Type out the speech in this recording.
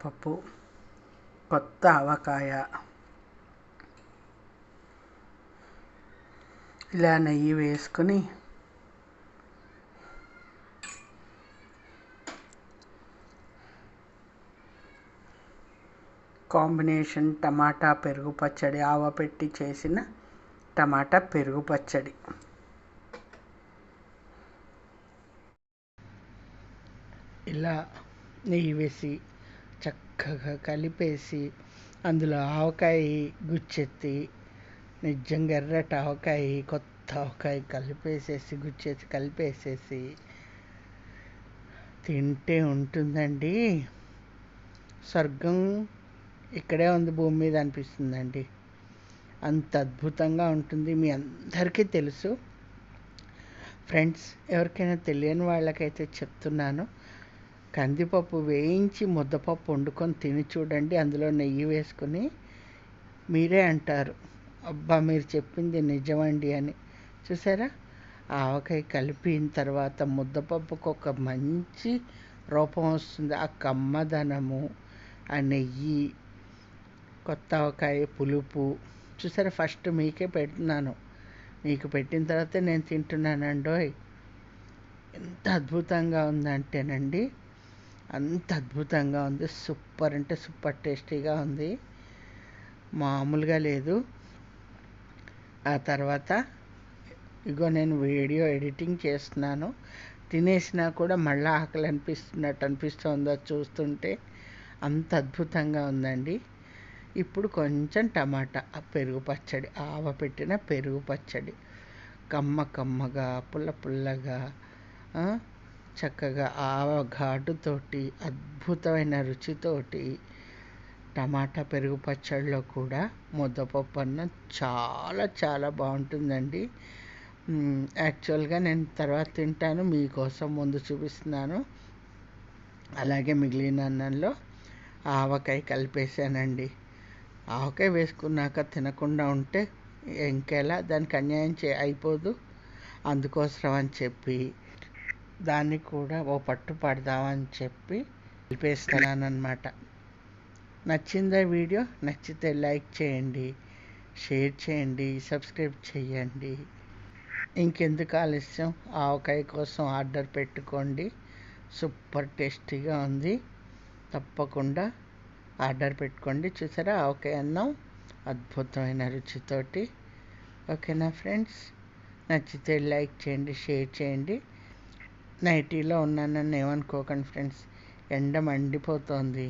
పప్పు, కొత్త ఆవకాయ, ఇలా నెయ్యి వేసుకుని కాంబినేషన్ టమాటా పెరుగు పచ్చడి, ఆవపెట్టి చేసిన టమాటా పెరుగు పచ్చడి. ఇలా నెయ్యి వేసి చక్కగా కలిపేసి అందులో ఆవకాయ గుచ్చెత్తి, నిజంగా ఎర్రటి ఆవకాయ, కొత్త ఆవకాయ కలిపేసేసి గుచ్చేసి కలిపేసేసి తింటే ఉంటుందండి. స్వర్గం ఇక్కడే ఉంది భూమి మీద అనిపిస్తుందండి. అంత అద్భుతంగా ఉంటుంది. మీ అందరికీ తెలుసు ఫ్రెండ్స్. ఎవరికైనా తెలియని వాళ్ళకైతే చెప్తున్నాను, కందిపప్పు వేయించి ముద్దపప్పు వండుకొని తిని చూడండి, అందులో నెయ్యి వేసుకొని. మీరే అంటారు, అబ్బా మీరు చెప్పింది నిజమండి అని. చూసారా, ఆవకాయ కలిపిన తర్వాత ముద్దపప్పుకు ఒక మంచి రూపం వస్తుంది. ఆ కమ్మదనము, ఆ నెయ్యి, కొత్త ఆవకాయ పులుపు. చూసారా, ఫస్ట్ మీకే పెడుతున్నాను, మీకు పెట్టిన తర్వాత నేను తింటున్నానండోయ్. ఎంత అద్భుతంగా ఉందంటేనండి, అంత అద్భుతంగా ఉంది. సూపర్ అంటే సూపర్ టేస్టీగా ఉంది, మామూలుగా లేదు. ఆ తర్వాత ఇగో నేను వీడియో ఎడిటింగ్ చేస్తున్నాను. తినేసినా కూడా మళ్ళీ ఆకలి అనిపిస్తున్నట్టు అనిపిస్తుందో చూస్తుంటే, అంత అద్భుతంగా ఉందండి. ఇప్పుడు కొంచెం టమాటా పెరుగు పచ్చడి, ఆవపెట్టిన పెరుగు పచ్చడి, కమ్మ కమ్మగా, పుల్ల పుల్లగా, చక్కగా ఆవ ఘాటుతోటి, అద్భుతమైన రుచితోటి టమాటా పెరుగు పచ్చడిలో కూడా ముద్దపప్పు అన్నం చాలా చాలా బాగుంటుందండి. యాక్చువల్గా నేను తర్వాత తింటాను, మీకోసం ముందు చూపిస్తున్నాను. అలాగే మిగిలిన అన్నంలో ఆవకాయ కలిపేసానండి. ఆవకాయ వేసుకున్నాక తినకుండా ఉంటే ఇంకెలా, దానికి అన్యాయం అయిపోదు. అందుకోసం అని చెప్పి దాన్ని కూడా ఓ పట్టు పడదామని చెప్పి కలిపేస్తున్నానమాట. నచ్చిందా వీడియో? నచ్చితే లైక్ చేయండి, షేర్ చేయండి, సబ్స్క్రైబ్ చేయండి. ఇంకెందుకు ఆలస్యం, ఆవకాయ కోసం ఆర్డర్ పెట్టుకోండి. సూపర్ టేస్టీగా ఉంది, తప్పకుండా ఆర్డర్ పెట్టుకోండి. చూసారా, ఆవకాయ అన్నం అద్భుతమైన రుచితోటి. ఓకేనా ఫ్రెండ్స్? నచ్చితే లైక్ చేయండి, షేర్ చేయండి. నైటీలో ఉన్నానని ఏమనుకోకండి ఫ్రెండ్స్, ఎండ మండిపోతోంది.